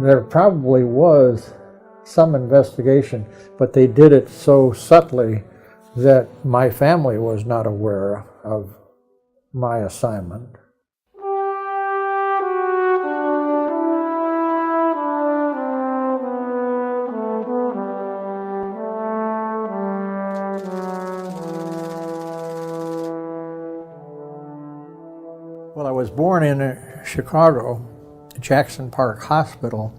There probably was some investigation, but they did it so subtly that my family was not aware of my assignment. Well, I was born in Chicago, Jackson Park Hospital,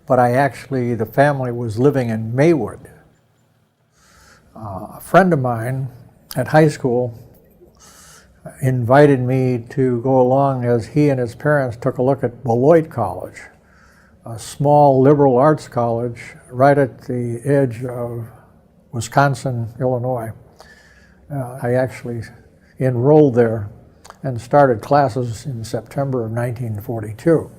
but the family was living in Maywood. A friend of mine at high school invited me to go along as he and his parents took a look at Beloit College, a small liberal arts college right at the edge of Wisconsin, Illinois. I actually enrolled there and started classes in September of 1942.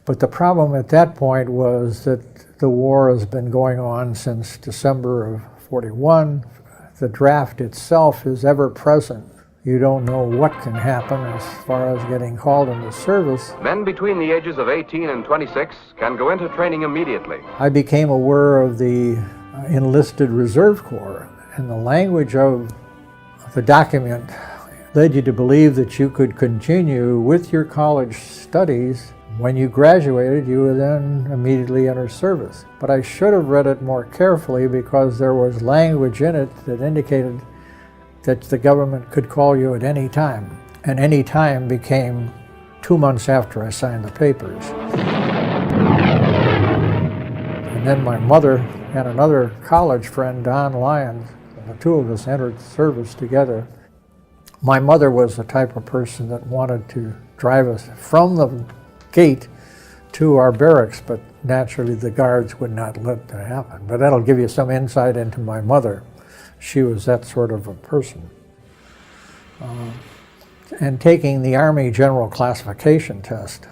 But the problem at that point was that the war has been going on since December of 41. The draft itself is ever present. You don't know what can happen as far as getting called into service. Men between the ages of 18 and 26 can go into training immediately. I became aware of the enlisted reserve corps, and the language of the document led you to believe that you could continue with your college studies. When you graduated, you would then immediately enter service. But I should have read it more carefully because there was language in it that indicated that the government could call you at any time. And any time became 2 months after I signed the papers. And then my mother and another college friend, Don Lyons, and the two of us entered service together. My mother was the type of person that wanted to drive us from the gate to our barracks, but naturally the guards would not let that happen. But that'll give you some insight into my mother. She was that sort of a person. And taking the Army General Classification Test,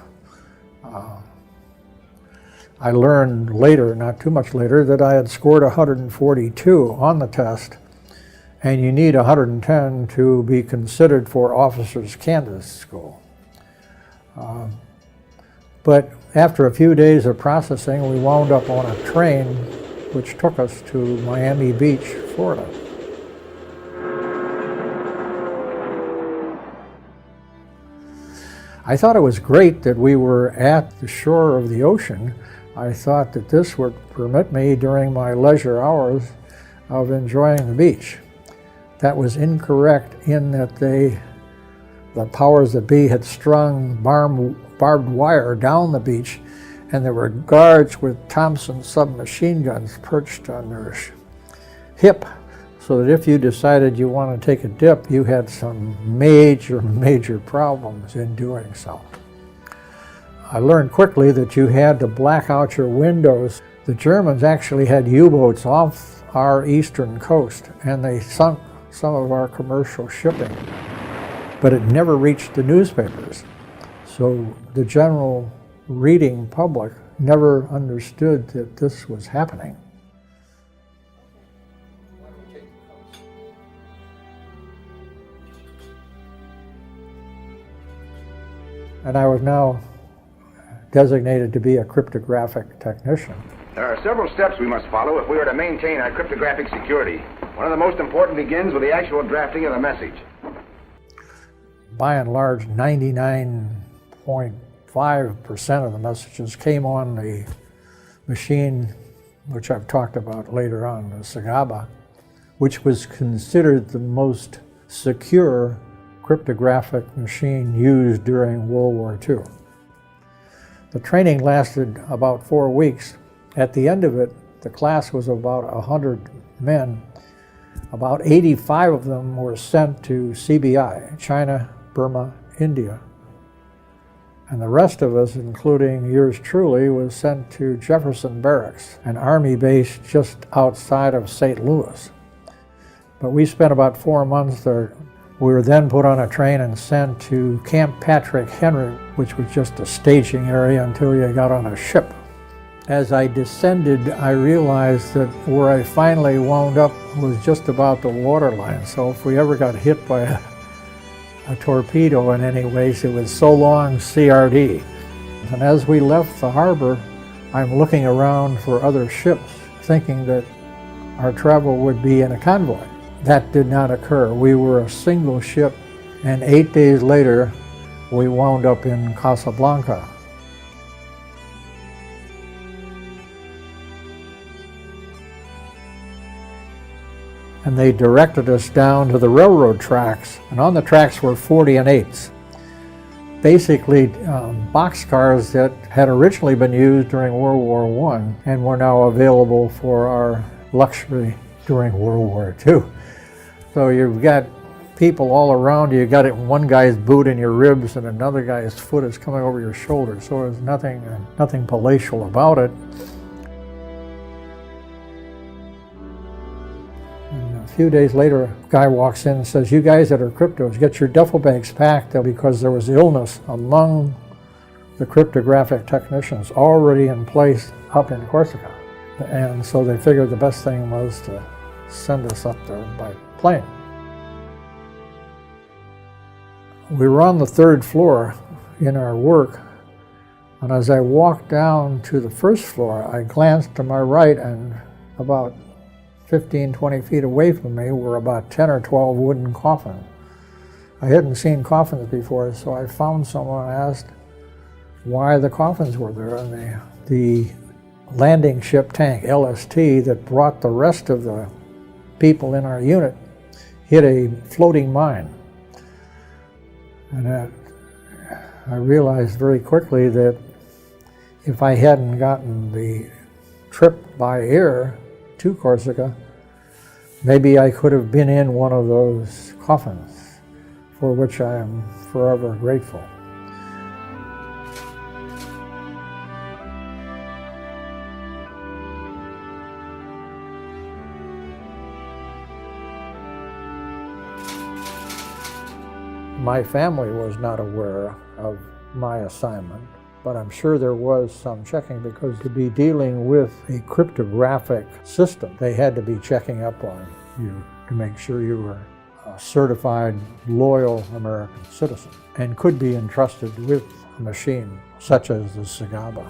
I learned later, not too much later, that I had scored 142 on the test, and you need 110 to be considered for Officers Candidate School. But after a few days of processing, we wound up on a train which took us to Miami Beach, Florida. I thought it was great that we were at the shore of the ocean. I thought that this would permit me during my leisure hours of enjoying the beach. That was incorrect in that the powers that be had strung barbed wire down the beach, and there were guards with Thompson submachine guns perched on their hip, so that if you decided you wanted to take a dip, you had some major problems in doing so. I learned quickly that you had to black out your windows. The Germans actually had U-boats off our eastern coast, and they sunk some of our commercial shipping, but it never reached the newspapers. So the general reading public never understood that this was happening. And I was now designated to be a cryptographic technician. There are several steps we must follow if we are to maintain our cryptographic security. One of the most important begins with the actual drafting of the message. By and large, 99.5% of the messages came on the machine, which I've talked about later on, the Sagaba, which was considered the most secure cryptographic machine used during World War II. The training lasted about 4 weeks. At the end of it, the class was about 100 men. About 85 of them were sent to CBI, China, Burma, India. And the rest of us, including yours truly, was sent to Jefferson Barracks, an Army base just outside of St. Louis. But we spent about 4 months there. We were then put on a train and sent to Camp Patrick Henry, which was just a staging area until you got on a ship. As I descended, I realized that where I finally wound up was just about the waterline. So if we ever got hit by a torpedo in any ways, it was so long CRD. And as we left the harbor, I'm looking around for other ships, thinking that our travel would be in a convoy. That did not occur. We were a single ship, and 8 days later, we wound up in Casablanca. And they directed us down to the railroad tracks, and on the tracks were 40 and 8s. Basically boxcars that had originally been used during World War I and were now available for our luxury during World War II. So you've got people all around you. You got it, one guy's boot in your ribs and another guy's foot is coming over your shoulder. So there's nothing palatial about it. And a few days later, a guy walks in and says, "You guys that are cryptos, get your duffel bags packed," because there was illness among the cryptographic technicians already in place up in Corsica. And so they figured the best thing was to send us up there by plane. We were on the 3rd floor in our work, and as I walked down to the 1st floor, I glanced to my right, and about 15, 20 feet away from me were about 10 or 12 wooden coffins. I hadn't seen coffins before, so I found someone and asked why the coffins were there, and the landing ship tank, LST, that brought the rest of the people in our unit hit a floating mine. And I realized very quickly that if I hadn't gotten the trip by air to Corsica, maybe I could have been in one of those coffins, for which I am forever grateful. My family was not aware of my assignment, but I'm sure there was some checking, because to be dealing with a cryptographic system, they had to be checking up on you to make sure you were a certified, loyal American citizen and could be entrusted with a machine such as the Sagaba.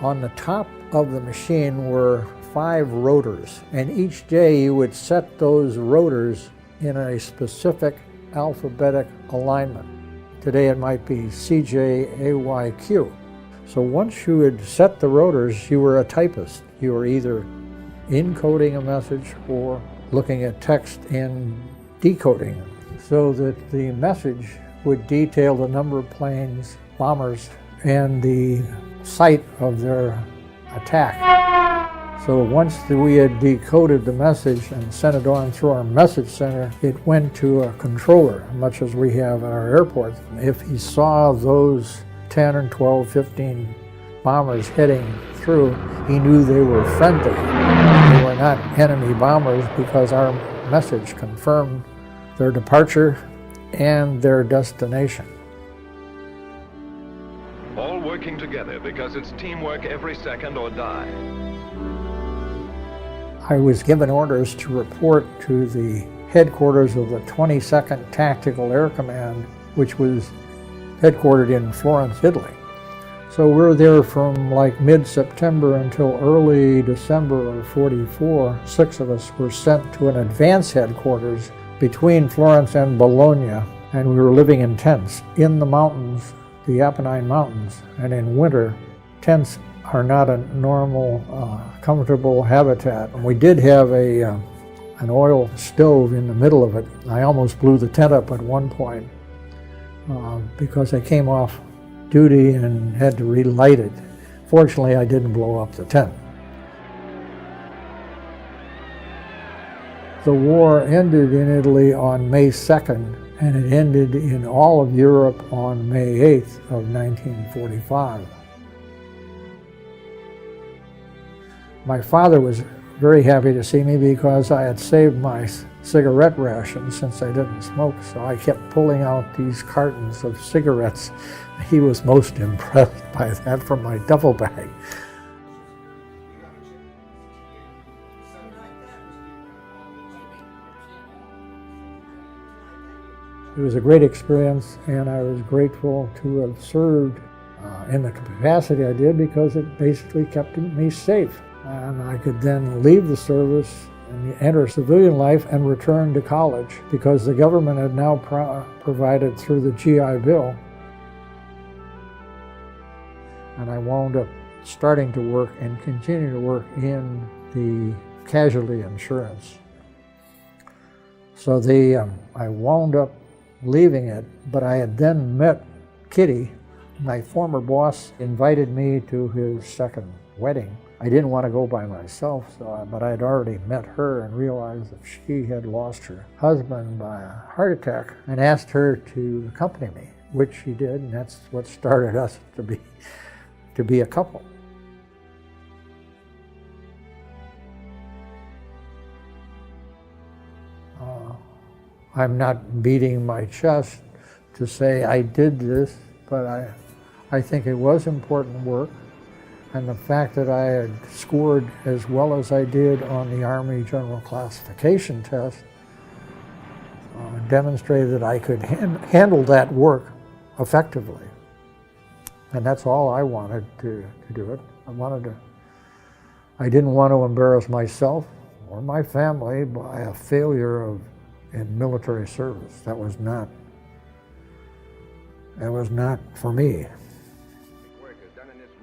On the top of the machine were 5 rotors, and each day you would set those rotors in a specific alphabetic alignment. Today it might be CJAYQ. So once you had set the rotors, you were a typist. You were either encoding a message or looking at text and decoding it, so that the message would detail the number of planes, bombers, and the site of their attack. So once we had decoded the message and sent it on through our message center, it went to a controller, much as we have at our airports. If he saw those 10 or 12, 15 bombers heading through, he knew they were friendly. They were not enemy bombers, because our message confirmed their departure and their destination. All working together, because it's teamwork every second or die. I was given orders to report to the headquarters of the 22nd Tactical Air Command, which was headquartered in Florence, Italy. So we're there from like mid-September until early December of '44. 6 of us were sent to an advance headquarters between Florence and Bologna, and we were living in tents in the mountains, the Apennine Mountains, and in winter, tents are not a normal, comfortable habitat. And we did have an oil stove in the middle of it. I almost blew the tent up at one point because I came off duty and had to relight it. Fortunately, I didn't blow up the tent. The war ended in Italy on May 2nd, and it ended in all of Europe on May 8th of 1945. My father was very happy to see me, because I had saved my cigarette ration since I didn't smoke, so I kept pulling out these cartons of cigarettes. He was most impressed by that from my duffel bag. It was a great experience, and I was grateful to have served in the capacity I did, because it basically kept me safe. And I could then leave the service and enter civilian life and return to college, because the government had now provided through the GI Bill. And I wound up starting to work and continue to work in the casualty insurance. So I wound up leaving it, but I had then met Kitty. My former boss invited me to his second wedding. I didn't want to go by myself, but I had already met her and realized that she had lost her husband by a heart attack, and asked her to accompany me, which she did, and that's what started us to be a couple. I'm not beating my chest to say I did this, but I think it was important work. And the fact that I had scored as well as I did on the Army General Classification test demonstrated that I could handle that work effectively. And that's all I wanted to do it. I didn't want to embarrass myself or my family by a failure in military service. That was not for me.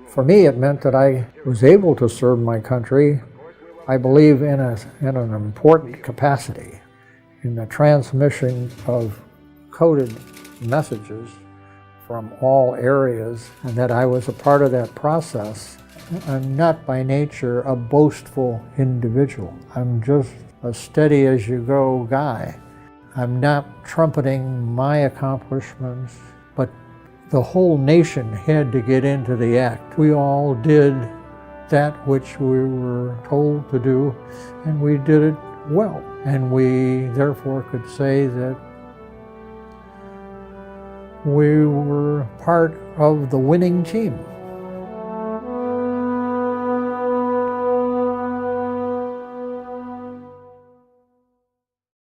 For me, it meant that I was able to serve my country, I believe, in an important capacity, in the transmission of coded messages from all areas, and that I was a part of that process. I'm not by nature a boastful individual. I'm just a steady-as-you-go guy. I'm not trumpeting my accomplishments, but the whole nation had to get into the act. We all did that which we were told to do, and we did it well. And we therefore could say that we were part of the winning team.